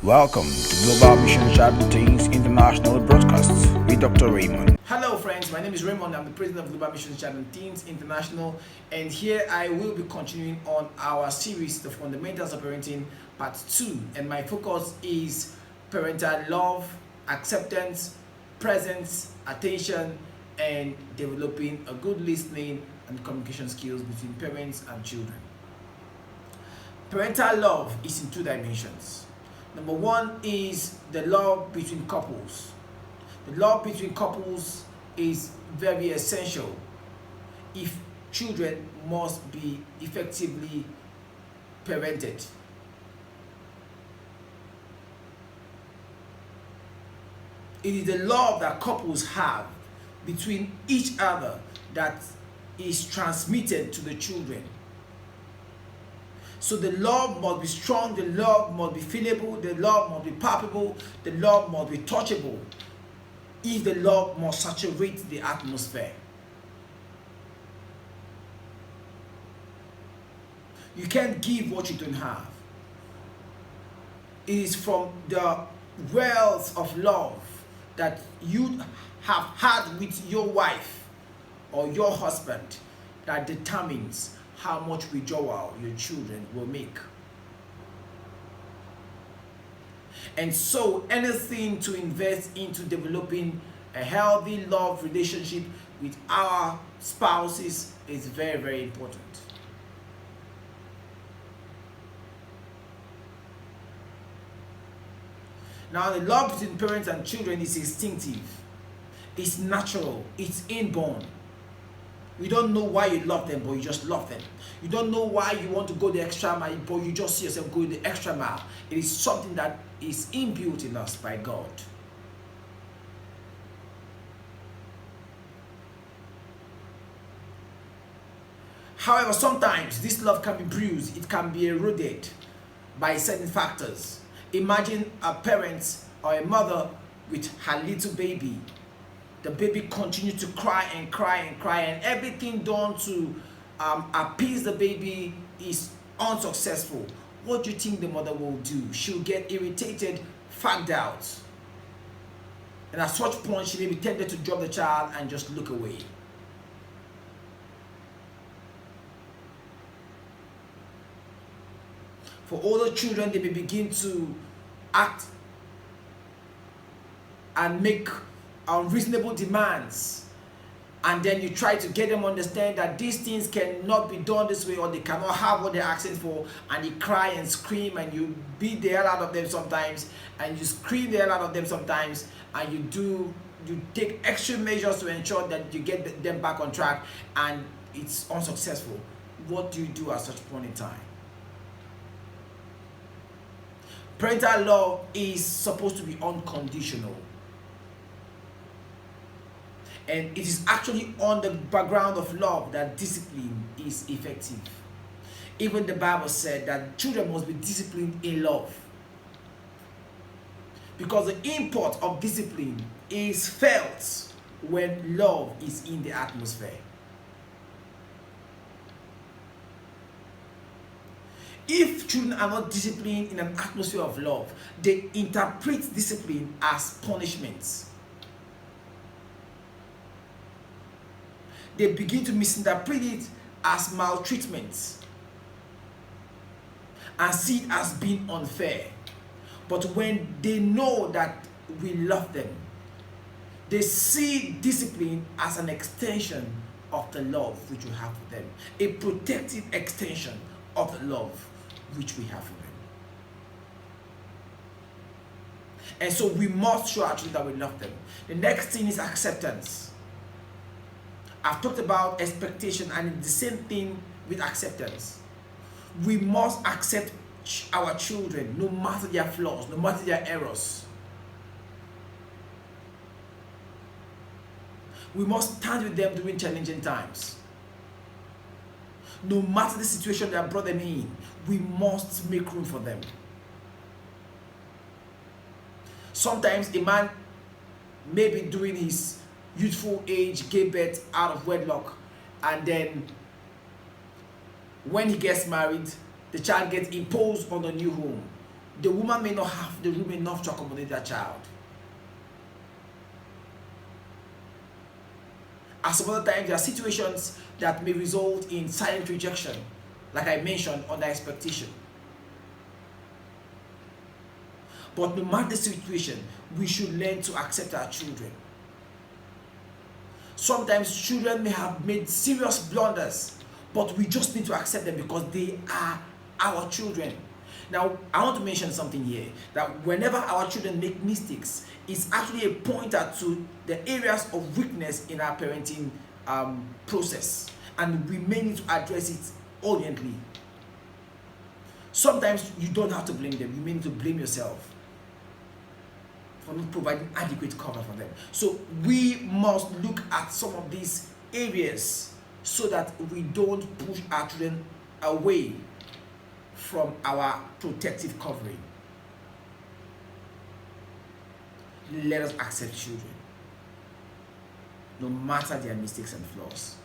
Welcome to Global MissionsCTI International Broadcasts with Dr. Raymond. Hello friends, my name is Raymond. I'm the president of Global MissionsCTI International, and here I will be continuing on our series, The Fundamentals of Parenting Part 2, and my focus is parental love, acceptance, presence, attention, and developing a good listening and communication skills between parents and children. Parental love is in two dimensions. Number one is the love between couples. The love between couples is very essential if children must be effectively parented. It is the love that couples have between each other that is transmitted to the children. So the love must be strong, the love must be feelable, the love must be palpable, the love must be touchable, if the love must saturate the atmosphere. You can't give what you don't have. It is from the wells of love that you have had with your wife or your husband that determines how much withdrawal your children will make. And so anything to invest into developing a healthy love relationship with our spouses is very, very important. Now, the love between parents and children is instinctive, it's natural, it's inborn. You don't know why you love them, but you just love them. You don't know why you want to go the extra mile, but you just see yourself going the extra mile. It is something that is inbuilt in us by God. However, sometimes this love can be bruised, it can be eroded by certain factors. Imagine a parent or a mother with her little baby. The baby continues to cry and cry and cry, and everything done to appease the baby is unsuccessful. What do you think the mother will do? She'll get irritated, fagged out. And at such point, she may be tempted to drop the child and just look away. For older children, they may begin to act and make unreasonable demands, and then you try to get them understand that these things cannot be done this way, or they cannot have what they're asking for, and you cry and scream and you beat the hell out of them sometimes, and you scream the hell out of them sometimes, and you take extra measures to ensure that you get them back on track, and it's unsuccessful. What do you do at such point in time? Parental love is supposed to be unconditional. And it is actually on the background of love that discipline is effective. Even the Bible said that children must be disciplined in love. Because the import of discipline is felt when love is in the atmosphere. If children are not disciplined in an atmosphere of love, they interpret discipline as punishments. They begin to misinterpret it as maltreatment and see it as being unfair. But when they know that we love them, they see discipline as an extension of the love which we have for them, a protective extension of the love which we have for them. And so we must show our children that we love them. The next thing is acceptance. I've talked about expectation, and it's the same thing with acceptance. We must accept our children no matter their flaws, no matter their errors. We must stand with them during challenging times. No matter the situation that brought them in, we must make room for them. Sometimes a man may be doing his youthful age, gave birth out of wedlock, and then when he gets married, the child gets imposed on the new home. the woman may not have the room enough to accommodate that child. At some other times, there are situations that may result in silent rejection, like I mentioned, under expectation. But no matter the situation, we should learn to accept our children. Sometimes children may have made serious blunders, but we just need to accept them because they are our children. Now, I want to mention something here, that whenever our children make mistakes, it's actually a pointer to the areas of weakness in our parenting process, and we may need to address it urgently. Sometimes you don't have to blame them, you may need to blame yourself for not providing adequate cover for them. So we must look at some of these areas so that we don't push our children away from our protective covering. Let us accept children, no matter their mistakes and flaws.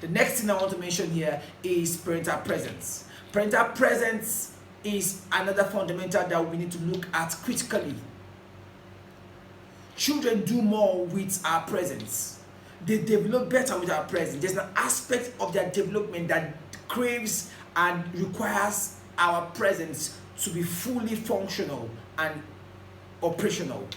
The next thing I want to mention here is parental presence. Parental presence is another fundamental that we need to look at critically. Children do more with our presence. They develop better with our presence. There's an aspect of their development that craves and requires our presence to be fully functional and operational.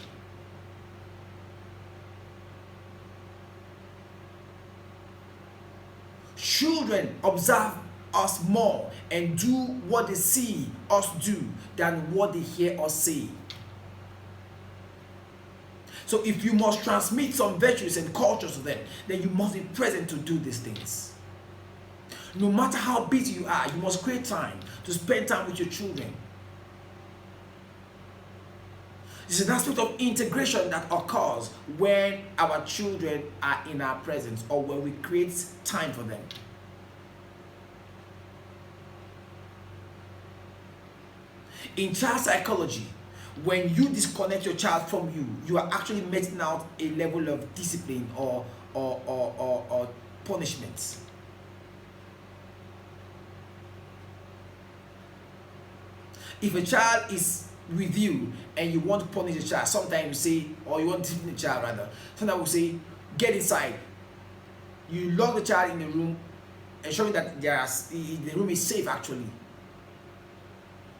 Children observe us more and do what they see us do than what they hear us say. So if you must transmit some virtues and cultures to them, then you must be present to do these things. No matter how busy you are, you must create time to spend time with your children. It's an aspect of integration that occurs when our children are in our presence or when we create time for them. In child psychology, when you disconnect your child from you, you are actually meting out a level of discipline or punishment. If a child is with you and you want to punish the child, sometimes you say, or you want to discipline the child rather, sometimes we say, get inside. You lock the child in the room, ensuring that the room is safe actually.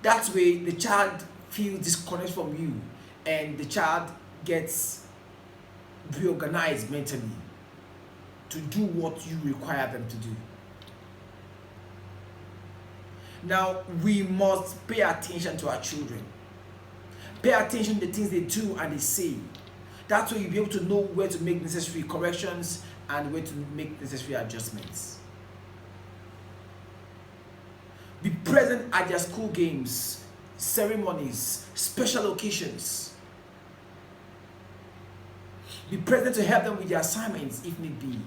That way the child feels disconnected from you and the child gets reorganized mentally to do what you require them to do. Now, we must pay attention to our children. Pay attention to the things they do and they say. That way you'll be able to know where to make necessary corrections and where to make necessary adjustments. Be present at their school games, ceremonies, special occasions. Be present to help them with their assignments if need be.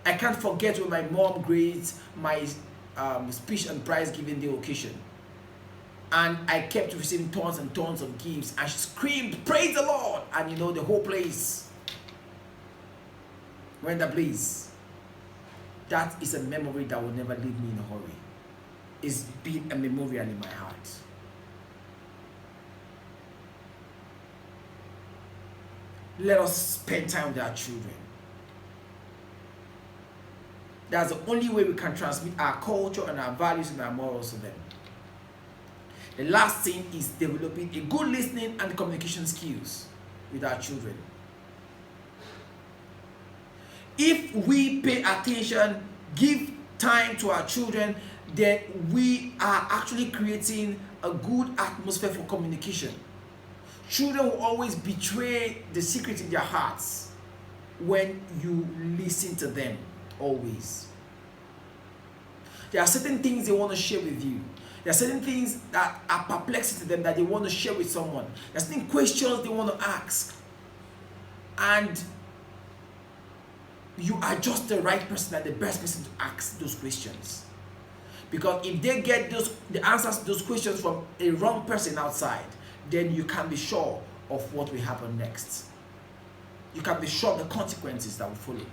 I can't forget when my mom grades my speech and prize giving day occasion. And I kept receiving tons and tons of gifts and she screamed, "Praise the Lord!" And you know, the whole place went ablaze. That is a memory that will never leave me in a hurry. It's been a memorial in my heart. Let us spend time with our children. That's the only way we can transmit our culture and our values and our morals to them. The last thing is developing a good listening and communication skills with our children. If we pay attention, give time to our children, then we are actually creating a good atmosphere for communication. Children will always betray the secret in their hearts when you listen to them, always. There are certain things they want to share with you. There are certain things that are perplexing to them that they want to share with someone. There are certain questions they want to ask. And you are just the right person and the best person to ask those questions. Because if they get the answers to those questions from a wrong person outside, then you can be sure of what will happen next. You can be sure of the consequences that will follow.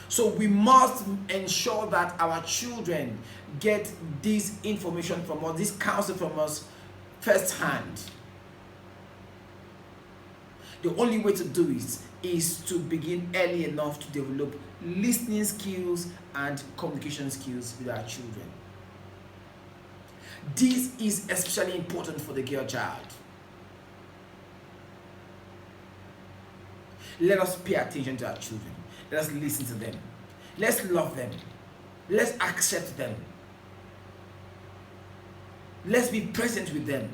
So we must ensure that our children get this information from us, this counsel from us firsthand. The only way to do it is to begin early enough to develop listening skills and communication skills with our children. This is especially important for the girl child. Let us pay attention to our children. Let us listen to them. Let's love them. Let's accept them. Let's be present with them.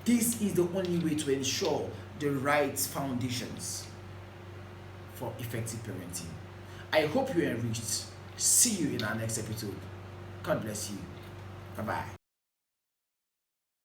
This is the only way to ensure the right foundations for effective parenting. I hope you are enriched. See you in our next episode. God bless you. Bye-bye.